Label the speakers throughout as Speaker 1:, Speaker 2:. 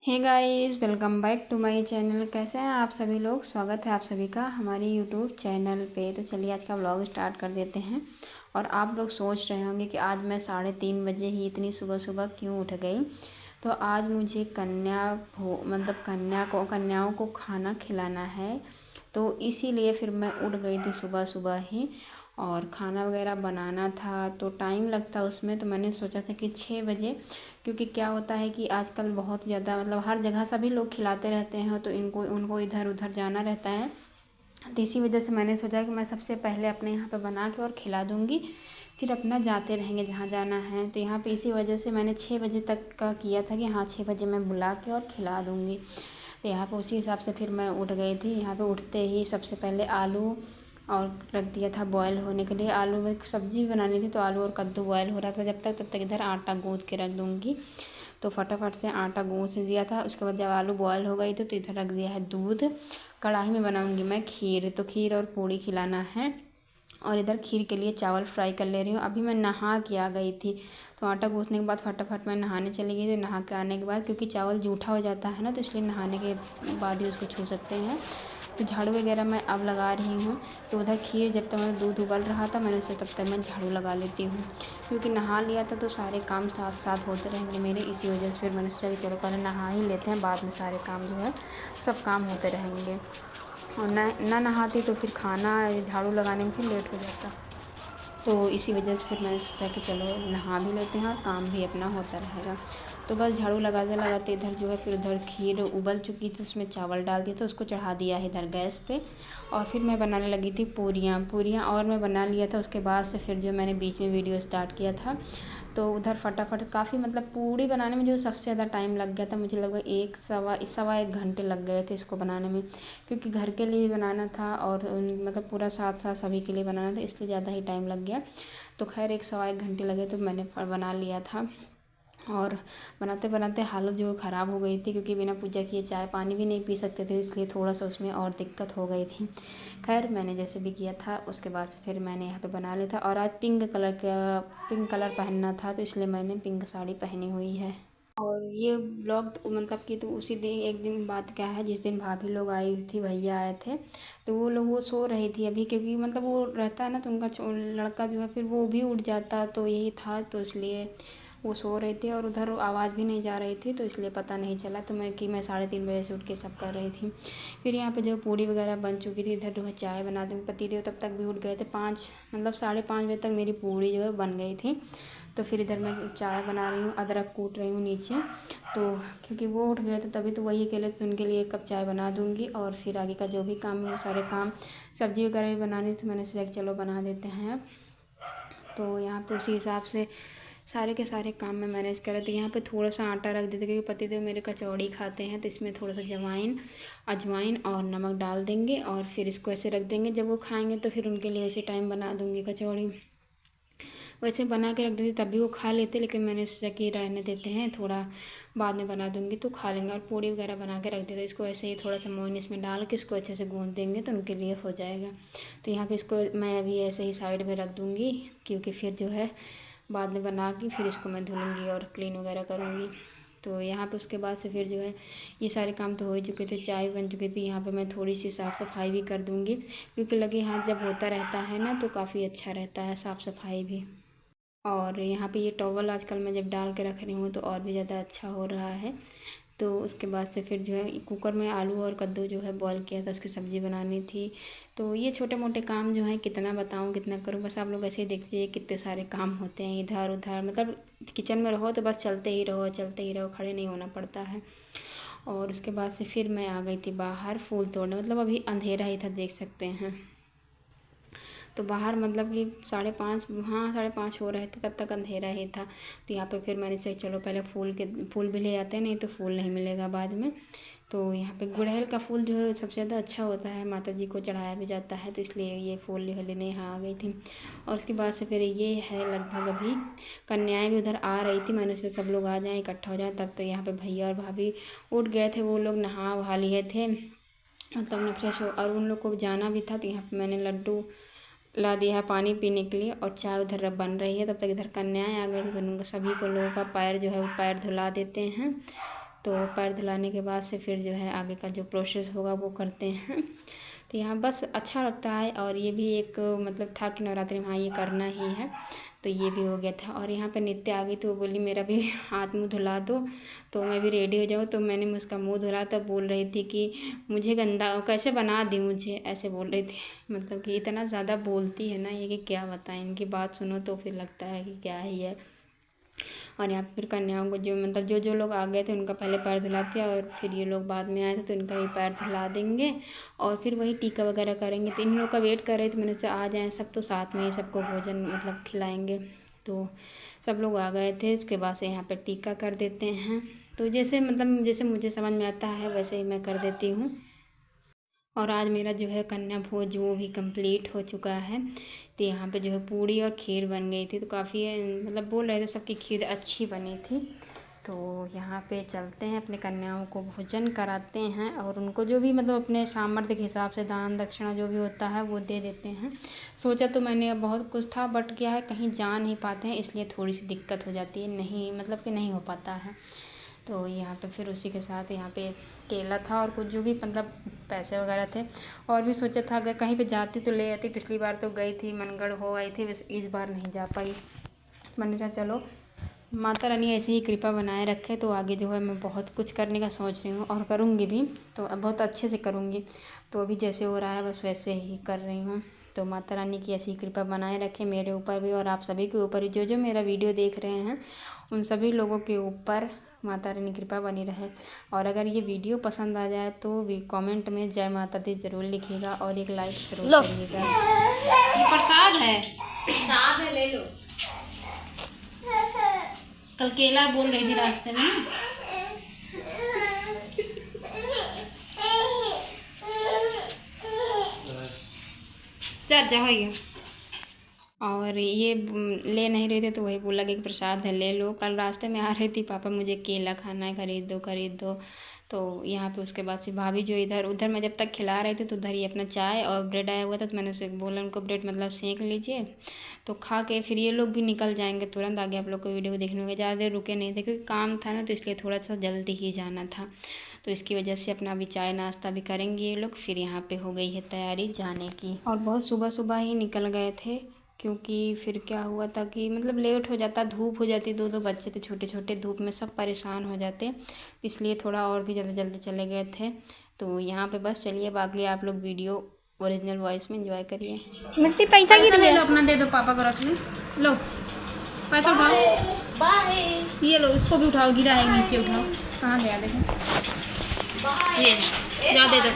Speaker 1: Hey guys, welcome back to my channel. कैसे हैं आप सभी लोग। स्वागत है आप सभी का हमारे यूट्यूब चैनल पे। तो चलिए आज का व्लॉग स्टार्ट कर देते हैं। और आप लोग सोच रहे होंगे कि आज मैं 3:30 बजे ही इतनी सुबह सुबह क्यों उठ गई। तो आज मुझे कन्याओं को खाना खिलाना है, तो इसीलिए फिर मैं उठ गई थी सुबह सुबह ही। और खाना वगैरह बनाना था तो टाइम लगता उसमें, तो मैंने सोचा था कि 6 बजे, क्योंकि क्या होता है कि आजकल बहुत ज़्यादा हर जगह सभी लोग खिलाते रहते हैं, तो उनको इधर उधर जाना रहता है। तो इसी वजह से मैंने सोचा कि मैं सबसे पहले अपने यहाँ पे बना के और खिला दूँगी, फिर अपना जाते रहेंगे जहाँ जाना है। तो यहाँ पे इसी वजह से मैंने 6 बजे तक का किया था कि हाँ 6 बजे मैं बुला के और खिला दूँगी। तो यहाँ पे उसी हिसाब से फिर मैं उठ गई थी। यहाँ पे उठते ही सबसे पहले आलू और रख दिया था बॉयल होने के लिए। आलू में सब्ज़ी बनानी थी, तो आलू और कद्दू बॉयल हो रहा था जब तक, तब तक इधर आटा गूँथ के रख दूँगी। तो फटाफट से आटा गूँथ दिया था। उसके बाद जब आलू बॉयल हो गई थी तो इधर रख दिया है दूध। कढ़ाई में बनाऊँगी मैं खीर, तो खीर और पूड़ी खिलाना है। और इधर खीर के लिए चावल फ्राई कर ले रही हूँ। अभी मैं नहा के आ गई थी, तो आटा गूँथने के बाद फटाफट मैं नहाने चली गई थी। नहा के आने के बाद, क्योंकि चावल जूठा हो जाता है ना, तो इसलिए नहाने के बाद ही उसको छू सकते हैं। तो झाड़ू वगैरह मैं अब लगा रही हूँ। तो उधर खीर जब तक मैं दूध उबल रहा था, मैंने सोचा तब तक मैं झाड़ू लगा लेती हूँ, क्योंकि नहा लिया था तो सारे काम साथ साथ होते रहेंगे मेरे। इसी वजह से फिर मैंने सोचा कि चलो पहले नहा ही लेते हैं, बाद में सारे काम जो है सब काम होते रहेंगे। और ना नहाती तो फिर खाना झाड़ू लगाने में फिर लेट हो जाता। तो इसी वजह से फिर मैंने सोचा कि चलो नहा भी लेते हैं और काम भी अपना होता रहेगा। तो बस झाड़ू लगाते लगाते इधर जो है, फिर उधर खीर उबल चुकी थी, उसमें चावल डाल दिया था, उसको चढ़ा दिया है इधर गैस पे। और फिर मैं बनाने लगी थी पूरियाँ और मैं बना लिया था। उसके बाद से फिर जो मैंने बीच में वीडियो स्टार्ट किया था, तो उधर फटाफट काफ़ी पूड़ी बनाने में जो सबसे ज़्यादा टाइम लग गया था, मुझे लगभग सवा एक घंटे लग गए थे इसको बनाने में, क्योंकि घर के लिए भी बनाना था और पूरा साथ साथ सभी के लिए बनाना था, इसलिए ज़्यादा ही टाइम लग गया। तो खैर सवा एक घंटे लगे तो मैंने बना लिया था। और बनाते बनाते हालत जो ख़राब हो गई थी, क्योंकि बिना पूजा किए चाय पानी भी नहीं पी सकते थे, इसलिए थोड़ा सा उसमें और दिक्कत हो गई थी। खैर मैंने जैसे भी किया था, उसके बाद से फिर मैंने यहाँ पे बना लिया था। और आज पिंक कलर पहनना था, तो इसलिए मैंने पिंक साड़ी पहनी हुई है। और ये ब्लॉग कि तो उसी दिन एक दिन बाद का है, जिस दिन भाभी लोग आई थी, भैया आए थे। तो वो सो रही थी अभी, क्योंकि वो रहता है ना, तो उनका लड़का जो है फिर वो भी उठ जाता, तो यही था, तो इसलिए वो सो रही थी। और उधर आवाज़ भी नहीं जा रही थी, तो इसलिए पता नहीं चला। तो मैं 3:30 बजे से उठ के सब कर रही थी। फिर यहाँ पे जो पूड़ी वगैरह बन चुकी थी, इधर जो है चाय बना दूँ। पतिदेव तब तक भी उठ गए थे। 5 साढ़े 5 बजे तक मेरी पूड़ी जो है बन गई थी। तो फिर इधर मैं चाय बना रही हूँ, अदरक कूट रही हूँ नीचे। तो क्योंकि वो उठ गए थे तभी, तो वही अकेले थे, उनके लिए 1 कप चाय बना दूँगी। और फिर आगे का जो भी काम है वो सारे काम, सब्ज़ी वगैरह भी बनानी थी, मैंने सोचा कि चलो बना देते हैं अब। तो यहाँ पे उसी हिसाब से सारे के सारे काम मैं मैनेज कर रही थी। यहाँ पे थोड़ा सा आटा रख देते, क्योंकि पतिदेव मेरे कचौड़ी खाते हैं, तो इसमें थोड़ा सा अजवाइन और नमक डाल देंगे, और फिर इसको ऐसे रख देंगे। जब वो खाएंगे तो फिर उनके लिए उसी टाइम बना दूँगी कचौड़ी। वैसे बना के रख देती तब भी वो खा लेते, लेकिन मैंने सोचा कि रहने देते हैं, थोड़ा बाद में बना दूँगी तो खा लेंगे। और पूड़ी वगैरह बना के रख देते, इसको ऐसे ही थोड़ा सा मोइन इसमें डाल के इसको अच्छे से गूँथ देंगे, तो उनके लिए हो जाएगा। तो यहाँ पे इसको मैं अभी ऐसे ही साइड में रख दूँगी, क्योंकि फिर जो है बाद में बना के फिर इसको मैं धुलूँगी और क्लीन वगैरह करूँगी। तो यहाँ पे उसके बाद से फिर जो है ये सारे काम तो हो ही चुके थे, चाय बन चुकी थी। यहाँ पे मैं थोड़ी सी साफ़ सफाई भी कर दूँगी, क्योंकि लगे हाथ जब होता रहता है ना, तो काफ़ी अच्छा रहता है साफ़ सफाई भी। और यहाँ पे ये टॉवल आजकल मैं जब डाल के रख रही हूँ, तो और भी ज़्यादा अच्छा हो रहा है। तो उसके बाद से फिर जो है कुकर में आलू और कद्दू जो है बॉयल किया था, उसकी सब्ज़ी बनानी थी। तो ये छोटे मोटे काम जो हैं, कितना बताऊँ कितना करूँ, बस आप लोग ऐसे ही देखिए कितने सारे काम होते हैं इधर उधर। किचन में रहो तो बस चलते ही रहो चलते ही रहो, खड़े नहीं होना पड़ता है। और उसके बाद से फिर मैं आ गई थी बाहर फूल तोड़ने, अभी अंधेरा ही था, देख सकते हैं। तो बाहर कि 5:30, हाँ 5:30 हो रहे थे, तब तक अंधेरा ही था। तो यहाँ पे फिर मैंने सोचा चलो पहले फूल भी ले आते हैं, नहीं तो फूल नहीं मिलेगा बाद में। तो यहाँ पे गुड़हल का फूल जो है सबसे ज़्यादा अच्छा होता है, माता जी को चढ़ाया भी जाता है, तो इसलिए ये फूल जो है लेने यहाँ आ गई थी। और उसके बाद से फिर ये है लगभग अभी कन्याएं भी उधर आ रही थी, मैंने सोचा सब लोग आ जाएँ, इकट्ठा हो जाएँ। तब तो यहाँ पे भैया और भाभी उठ गए थे, वो लोग नहा वहा लिए थे, न फ्रेश हो। और उन लोग को जाना भी था, तो यहाँ पे मैंने लड्डू ला दिया है पानी पीने के लिए, और चाय उधर बन रही है। तब तक इधर कन्याएं आ गई, तो फिर उनका सभी को लोगों का पैर जो है वो पैर धुला देते हैं। तो पैर धुलाने के बाद से फिर जो है आगे का जो प्रोसेस होगा वो करते हैं। तो यहाँ बस अच्छा लगता है। और ये भी एक मतलब था कि नवरात्रि में हाँ ये करना ही है, तो ये भी हो गया था। और यहाँ पे नित्य आ गई तो वो बोली मेरा भी हाथ मुँह धुला दो, तो मैं भी रेडी हो जाऊँ। तो मैंने उसका मुँह धुला, तब बोल रही थी कि मुझे गंदा कैसे बना दी, मुझे ऐसे बोल रही थी। मतलब कि इतना ज़्यादा बोलती है ना ये कि क्या बताएं, इनकी बात सुनो तो फिर लगता है कि क्या ही है। और यहाँ फिर कन्याओं को जो मतलब जो जो लोग आ गए थे उनका पहले पैर धुलाते हैं, और फिर ये लोग बाद में आए थे तो इनका भी पैर धुला देंगे, और फिर वही टीका वगैरह करेंगे। तो इन लोग का वेट कर रहे थे, मैंने सोचा आ जाएँ सब तो साथ में ही सबको भोजन मतलब खिलाएंगे। तो सब लोग आ गए थे। इसके बाद से यहाँ पे टीका कर देते हैं। तो जैसे मतलब जैसे मुझे समझ में आता है वैसे ही मैं कर देती हूँ। और आज मेरा जो है कन्या भोज वो भी कंप्लीट हो चुका है। तो यहाँ पे जो है पूड़ी और खीर बन गई थी, तो काफ़ी मतलब बोल रहे थे सबकी खीर अच्छी बनी थी। तो यहाँ पे चलते हैं, अपने कन्याओं को भोजन कराते हैं, और उनको जो भी मतलब अपने सामर्थ्य के हिसाब से दान दक्षिणा जो भी होता है वो दे देते हैं। सोचा तो मैंने बहुत कुछ था, बट क्या है कहीं जा नहीं पाते हैं, इसलिए थोड़ी सी दिक्कत हो जाती है, नहीं मतलब कि नहीं हो पाता है। तो यहाँ पे फिर उसी के साथ यहाँ पे केला था और कुछ जो भी मतलब पैसे वगैरह थे। और भी सोचा था अगर कहीं पे जाती तो ले आती, पिछली बार तो गई थी मनगढ़ हो आई थी, इस बार नहीं जा पाई। मैंने कहा चलो माता रानी ऐसे ही कृपा बनाए रखे, तो आगे जो है मैं बहुत कुछ करने का सोच रही हूँ और करूँगी भी, तो अब बहुत अच्छे से करूँगी। तो अभी जैसे हो रहा है बस वैसे ही कर रही हूँ। तो माता रानी की ऐसी कृपा बनाए रखे मेरे ऊपर भी, और आप सभी के ऊपर भी, जो जो मेरा वीडियो देख रहे हैं उन सभी लोगों के ऊपर माता रानी कृपा बनी रहे। और अगर ये वीडियो पसंद आ जाए तो भी कमेंट में जय माता दी ज़रूर लिखिएगा, और एक लाइक ज़रूर करिएगा। ये प्रसाद है ले लो। कल केला बोल रही थी रास्ते में। जा हो गया। और ये ले नहीं रहे थे तो वही बोला कि प्रसाद है ले लो। कल रास्ते में आ रही थी पापा मुझे केला खाना है खरीद दो। तो यहाँ पे उसके बाद से भाभी जो इधर उधर मैं जब तक खिला रहे थे तो उधर ही अपना चाय और ब्रेड आया हुआ था, तो मैंने उसे बोला उनको ब्रेड मतलब सेंक लीजिए, तो खा के फिर ये लोग भी निकल जाएंगे तुरंत। आगे आप लोग को वीडियो देखने में ज़्यादा देर रुके नहीं थे क्योंकि काम था ना, तो इसलिए थोड़ा सा जल्दी ही जाना था। तो इसकी वजह से अपना भी चाय नाश्ता भी करेंगे ये लोग। फिर यहाँ पे हो गई है तैयारी जाने की, और बहुत सुबह सुबह ही निकल गए थे क्योंकि फिर क्या हुआ था कि मतलब लेट हो जाता, धूप हो जाती, दो बच्चे थे छोटे छोटे, धूप में सब परेशान हो जाते, इसलिए थोड़ा और भी जल्दी जल्दी चले गए थे। तो यहाँ पे बस चलिए, बाकी आप लोग वीडियो ओरिजिनल वॉइस में एंजॉय करिए। मिट्टी पैसा गिर गया, अपना दे दो पापा को, रख लो पैसा उठाओ, ये लो इसको भी उठाओ, गिरा है नीचे, उठाओ। कहाँ गया देखो, ये जा दे दो।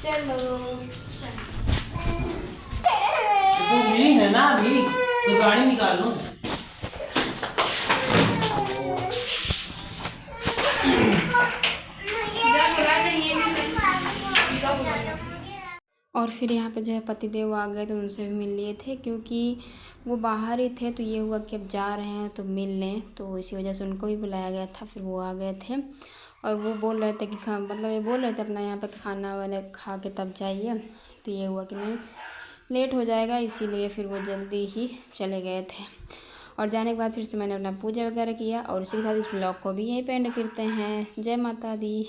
Speaker 1: चलो है ना, अभी तो गाड़ी निकाल लो। और फिर यहाँ पे जो है पतिदेव आ गए तो उनसे भी मिल लिए थे, क्योंकि वो बाहर ही थे, तो ये हुआ कि अब जा रहे हैं तो मिल लें, तो इसी वजह से उनको भी बुलाया गया था। फिर वो आ गए थे और वो बोल रहे थे कि मतलब ये बोल रहे थे अपना यहाँ पे खाना वाना खा के तब जाइए। तो ये हुआ कि नहीं लेट हो जाएगा, इसीलिए फिर वो जल्दी ही चले गए थे। और जाने के बाद फिर से मैंने अपना पूजा वगैरह किया, और उसी के साथ इस ब्लॉग को भी यहीं पे एंड करते हैं। जय माता दी।